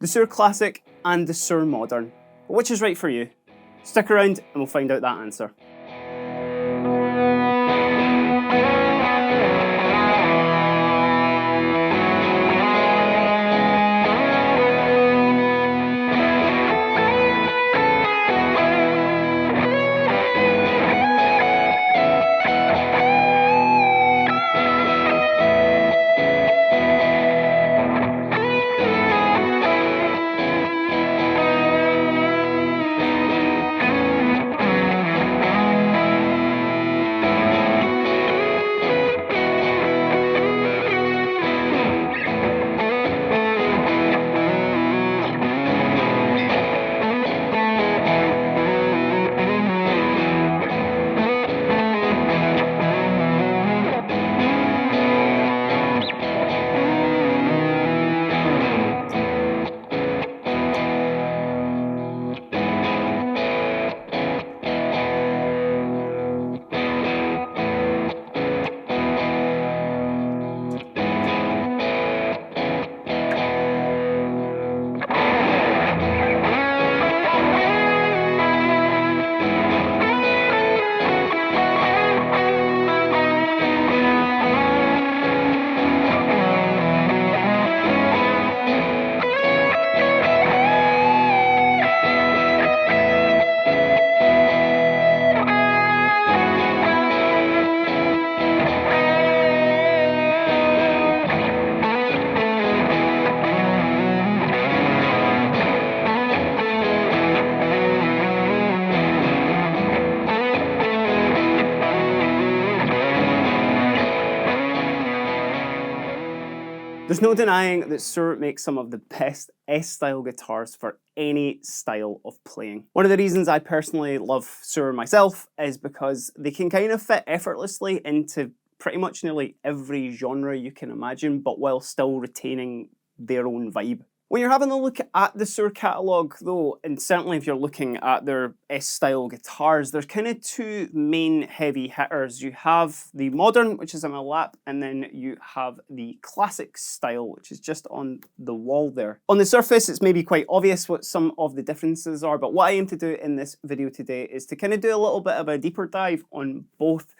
the Suhr Classic and the Suhr Modern. But which is right for you? Stick around and we'll find out that answer. There's no denying that Suhr makes some of the best S-style guitars for any style of playing. One of the reasons I personally love Suhr myself is because they can kind of fit effortlessly into pretty much nearly every genre you can imagine, but while still retaining their own vibe. When you're having a look at the Suhr catalogue though, and certainly if you're looking at their S-style guitars, there's kind of two main heavy hitters. You have the Modern, which is on my lap, and then you have the Classic style, which is just on the wall there. On the surface, it's maybe quite obvious what some of the differences are, but what I aim to do in this video today is to kind of do a little bit of a deeper dive on both,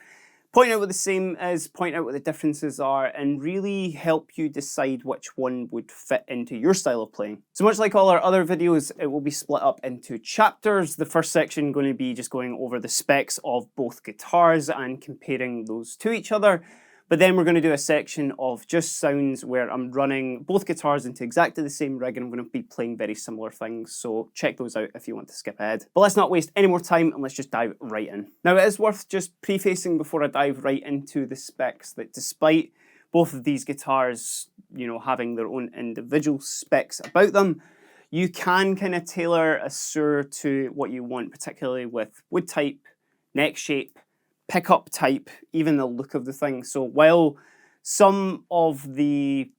point out what the same is, point out what the differences are, and really help you decide which one would fit into your style of playing. So much like all our other videos, it will be split up into chapters. The first section going to be just going over the specs of both guitars and comparing those to each other. But then we're going to do a section of just sounds where I'm running both guitars into exactly the same rig and I'm going to be playing very similar things. So check those out if you want to skip ahead. But let's not waste any more time and let's just dive right in. Now it is worth just prefacing before I dive right into the specs that despite both of these guitars, having their own individual specs about them, you can kind of tailor a Suhr to what you want, particularly with wood type, neck shape, pickup type, even the look of the thing. So while some of the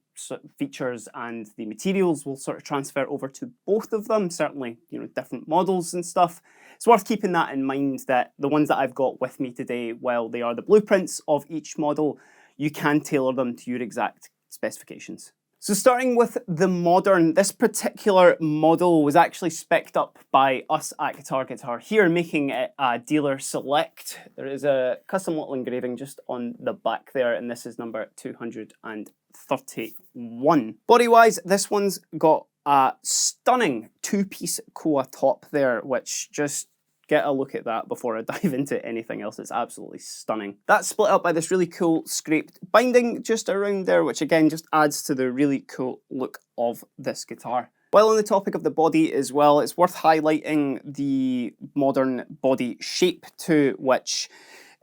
features and the materials will sort of transfer over to both of them, certainly, different models and stuff, it's worth keeping that in mind that the ones that I've got with me today, while they are the blueprints of each model, you can tailor them to your exact specifications. So starting with the Modern, this particular model was actually spec'd up by us at Guitar here, making it a dealer select. There is a custom little engraving just on the back there, and this is number 231. Body-wise, this one's got a stunning two-piece koa top there, which just get a look at that before I dive into anything else. It's absolutely stunning. That's split up by this really cool scraped binding just around there, which again just adds to the really cool look of this guitar. While on the topic of the body as well, it's worth highlighting the Modern body shape too, which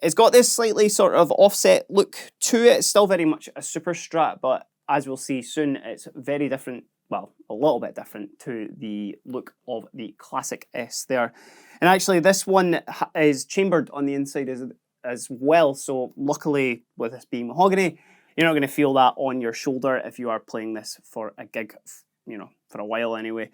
it's got this slightly sort of offset look to it. It's still very much a super strat, but as we'll see soon, it's very different, well, a little bit different to the look of the Classic S there. And actually this one is chambered on the inside as well, so luckily with this being mahogany, you're not going to feel that on your shoulder if you are playing this for a gig, for a while anyway.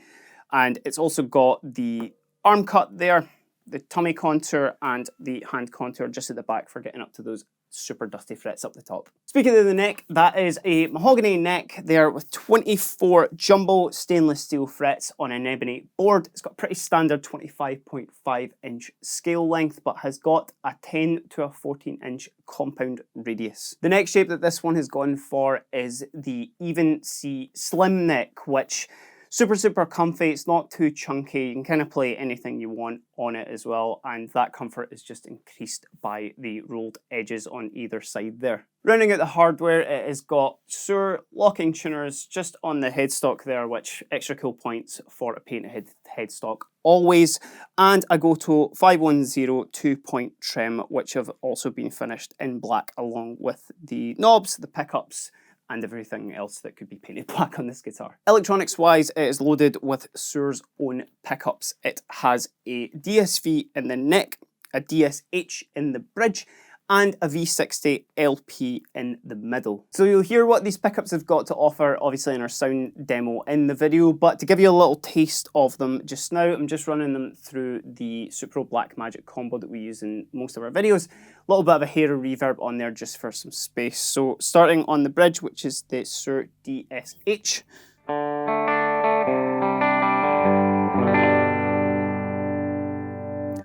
And it's also got the arm cut there, the tummy contour and the hand contour just at the back for getting up to those super dusty frets up the top. Speaking of the neck, that is a mahogany neck there with 24 jumbo stainless steel frets on an ebony board. It's got a pretty standard 25.5-inch scale length, but has got a 10 to a 14-inch compound radius. The neck shape that this one has gone for is the even C slim neck, which super comfy. It's not too chunky. You can kind of play anything you want on it as well, and that comfort is just increased by the rolled edges on either side there. Rounding out the hardware, it has got Suhr locking tuners just on the headstock there, which extra cool points for a painted headstock always, and a Goto 510 2-point trim, which have also been finished in black along with the knobs, the pickups, and everything else that could be painted black on this guitar. Electronics wise, it is loaded with Suhr's own pickups. It has a DSV in the neck, a DSH in the bridge, and a V60 LP in the middle. So you'll hear what these pickups have got to offer, obviously in our sound demo in the video, but to give you a little taste of them just now, I'm just running them through the Supro Black Magic combo that we use in most of our videos. A little bit of a hair of reverb on there just for some space. So starting on the bridge, which is the Suhr DSH.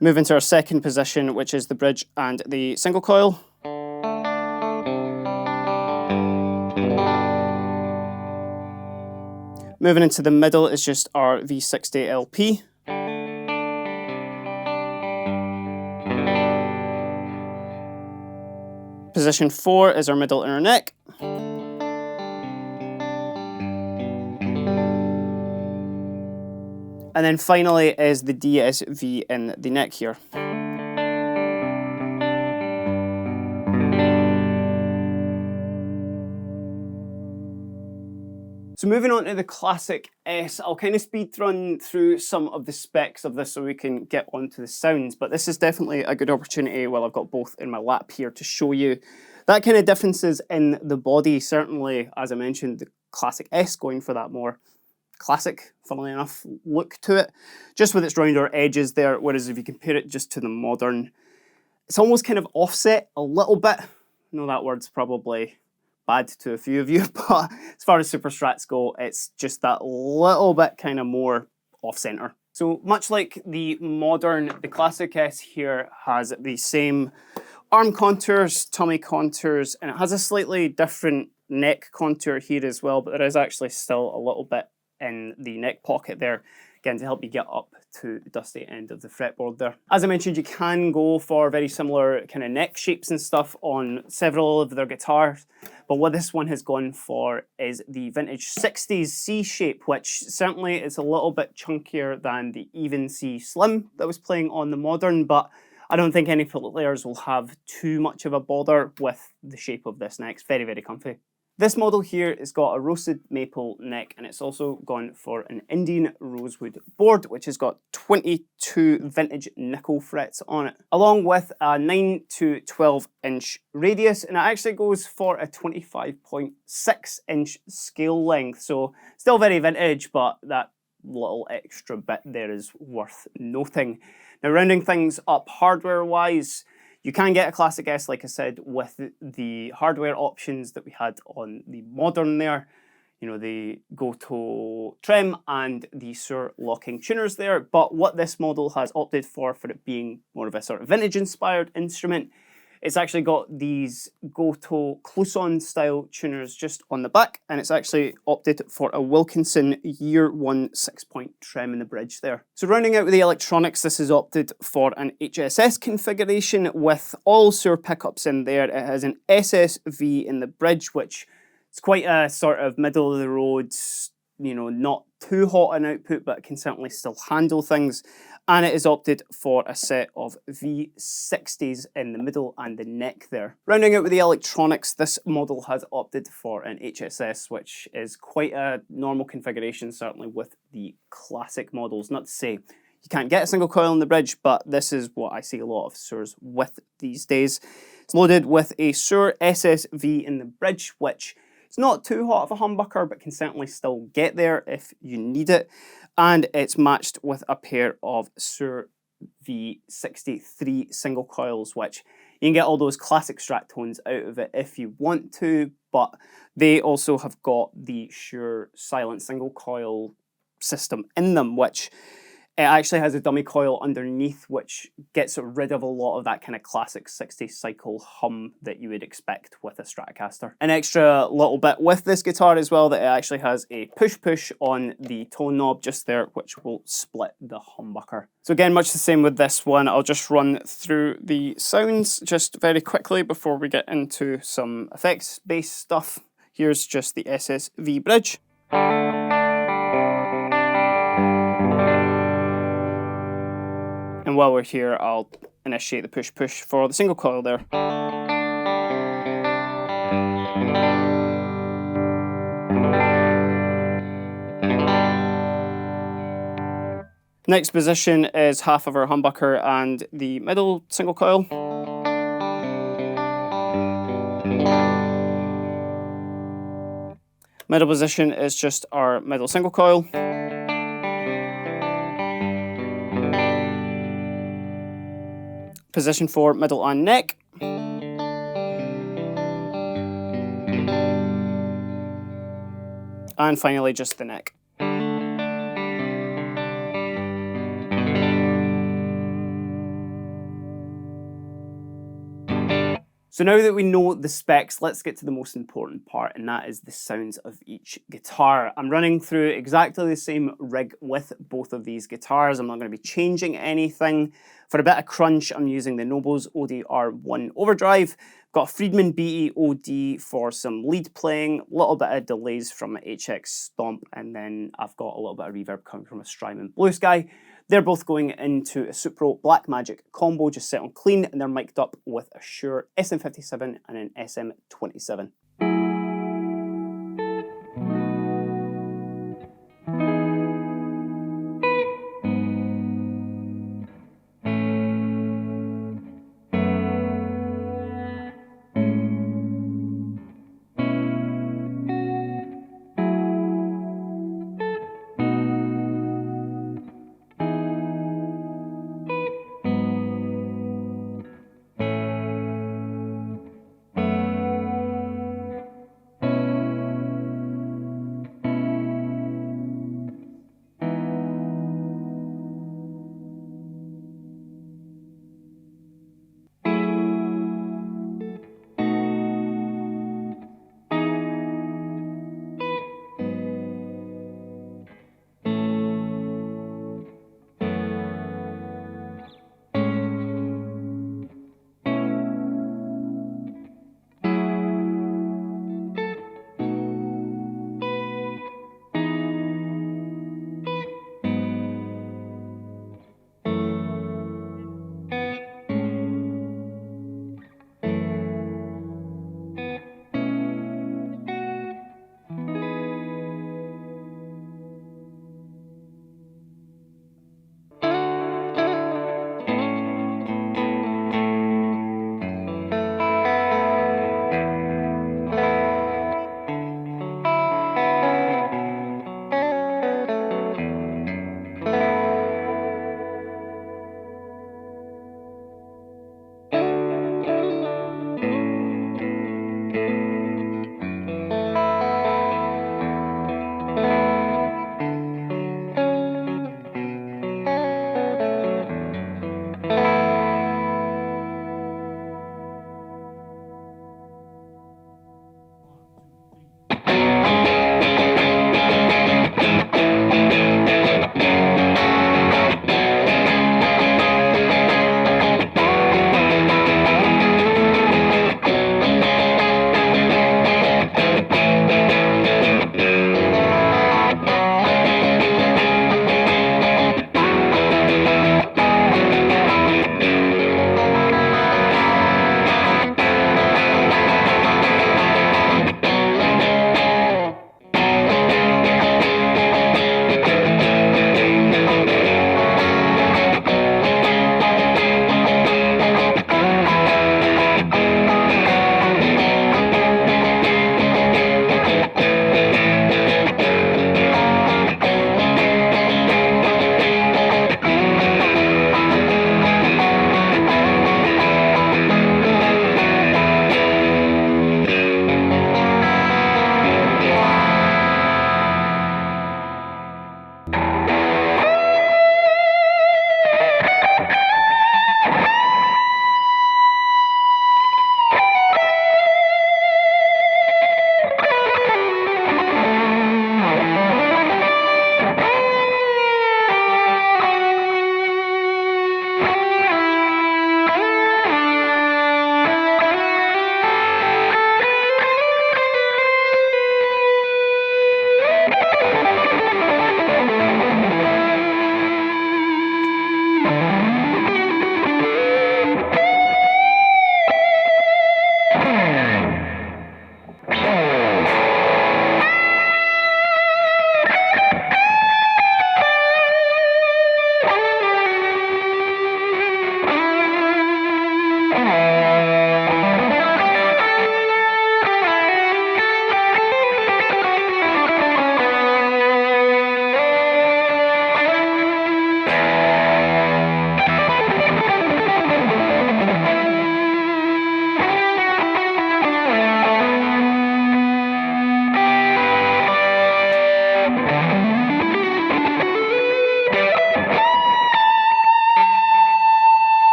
Move into our second position, which is the bridge and the single coil. Moving into the middle is just our V60 LP. Position 4 is our middle inner neck. And then finally is the DSV in the neck here. So moving on to the Classic S, I'll kind of speed run through some of the specs of this so we can get onto the sounds, but this is definitely a good opportunity while I've got both in my lap here to show you that kind of differences in the body. Certainly, as I mentioned, the Classic S going for that more classic, funnily enough, look to it, just with its rounder edges there, whereas if you compare it just to the Modern, it's almost kind of offset a little bit. I know that word's probably bad to a few of you, but as far as Super Strats go, it's just that little bit kind of more off-center. So much like the Modern, the Classic S here has the same arm contours, tummy contours, and it has a slightly different neck contour here as well, but there is actually still a little bit in the neck pocket there, again to help you get up to the dusty end of the fretboard there. As I mentioned, you can go for very similar kind of neck shapes and stuff on several of their guitars, but what this one has gone for is the vintage 60s C shape, which certainly is a little bit chunkier than the even C slim that was playing on the Modern, but I don't think any players will have too much of a bother with the shape of this neck. It's very comfy. This model here has got a roasted maple neck, and it's also gone for an Indian rosewood board, which has got 22 vintage nickel frets on it, along with a 9 to 12-inch radius, and it actually goes for a 25.6-inch scale length. So still very vintage, but that little extra bit there is worth noting. Now, rounding things up hardware-wise, you can get a Classic S, like I said, with the hardware options that we had on the Modern there. You know, the Goto trim and the Suhr locking tuners there. But what this model has opted for it being more of a sort of vintage-inspired instrument, it's actually got these Goto Cloisonne style tuners just on the back, and it's actually opted for a Wilkinson Year 1 6-point trim in the bridge there. So rounding out with the electronics, this is opted for an HSS configuration with all Suhr pickups in there. It has an SSV in the bridge, which is quite a sort of middle of the road, you know, not too hot an output, but it can certainly still handle things. And it is opted for a set of V60s in the middle and the neck there. Rounding out with the electronics, this model has opted for an HSS, which is quite a normal configuration, certainly with the classic models. Not to say you can't get a single coil in the bridge, but this is what I see a lot of Suhrs with these days. It's loaded with a Suhr SSV in the bridge, which is not too hot of a humbucker, but can certainly still get there if you need it. And it's matched with a pair of Suhr V63 single coils, which, You can get all those classic Strat tones out of it if you want to, but they also have got the Suhr silent single coil system in them, which it actually has a dummy coil underneath, which gets rid of a lot of that kind of classic 60 cycle hum that you would expect with a Stratocaster. An extra little bit with this guitar as well, that it actually has a push on the tone knob just there, which will split the humbucker. So again, much the same with this one. I'll just run through the sounds just very quickly before we get into some effects-based stuff. Here's just the SSV bridge. And while we're here, I'll initiate the push for the single coil there. Next position is half of our humbucker and the middle single coil. Middle position is just our middle single coil. Position for middle and neck. And finally just the neck. So now that we know the specs, let's get to the most important part, and that is the sounds of each guitar. I'm running through exactly the same rig with both of these guitars. I'm not going to be changing anything. For a bit of crunch, I'm using the Nobels ODR1 overdrive. Got a Friedman BE-OD for some lead playing, a little bit of delays from HX Stomp, and then I've got a little bit of reverb coming from a Strymon Blue Sky. They're both going into a Supro Blackmagic combo, just set on clean, and they're mic'd up with a Suhr SM57 and an SM27.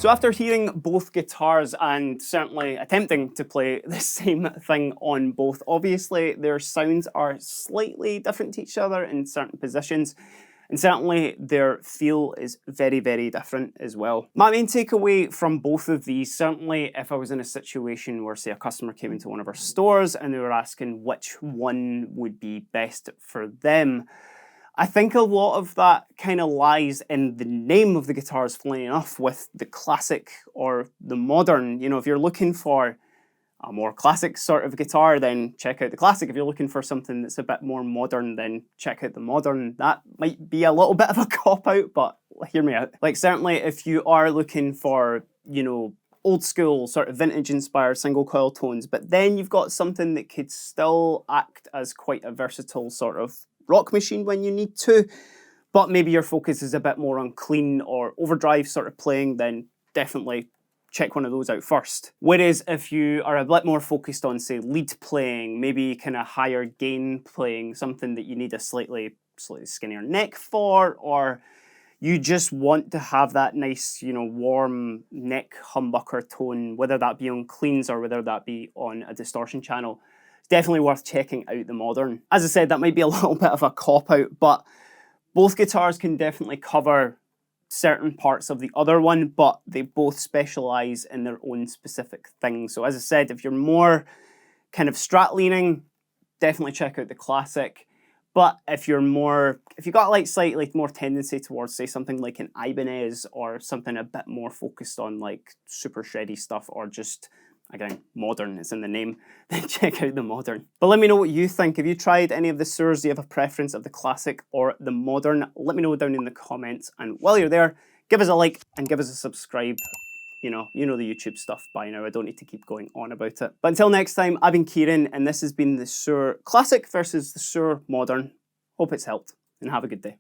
So after hearing both guitars and certainly attempting to play the same thing on both, obviously their sounds are slightly different to each other in certain positions, and certainly their feel is very, very different as well. My main takeaway from both of these, certainly if I was in a situation where, say, a customer came into one of our stores and they were asking which one would be best for them, I think a lot of that kind of lies in the name of the guitars, funnily enough, with the classic or the modern. You know, if you're looking for a more classic sort of guitar, then check out the classic. If you're looking for something that's a bit more modern, then check out the modern. That might be a little bit of a cop-out, but hear me out. Like, certainly if you are looking for, you know, old school, sort of vintage-inspired single coil tones, but then you've got something that could still act as quite a versatile sort of rock machine when you need to, but maybe your focus is a bit more on clean or overdrive sort of playing, then definitely check one of those out first. Whereas if you are a bit more focused on, say, lead playing, maybe kind of higher gain playing, something that you need a slightly skinnier neck for, or you just want to have that nice, you know, warm neck humbucker tone, whether that be on cleans or whether that be on a distortion channel, it's definitely worth checking out the Modern. As I said, that might be a little bit of a cop-out, but both guitars can definitely cover certain parts of the other one, but they both specialize in their own specific things. So as I said, if you're more kind of Strat leaning, definitely check out the Classic. But if you've got like slightly more tendency towards, say, something like an Ibanez or something a bit more focused on like super shreddy stuff, or just, again, modern, it's in the name, then check out the Modern. But let me know what you think. Have you tried any of the Suhrs? Do you have a preference of the Classic or the Modern? Let me know down in the comments. And while you're there, give us a like and give us a subscribe. You know the YouTube stuff by now. I don't need to keep going on about it. But until next time, I've been Keiran, and this has been the Suhr Classic versus the Suhr Modern. Hope it's helped, and have a good day.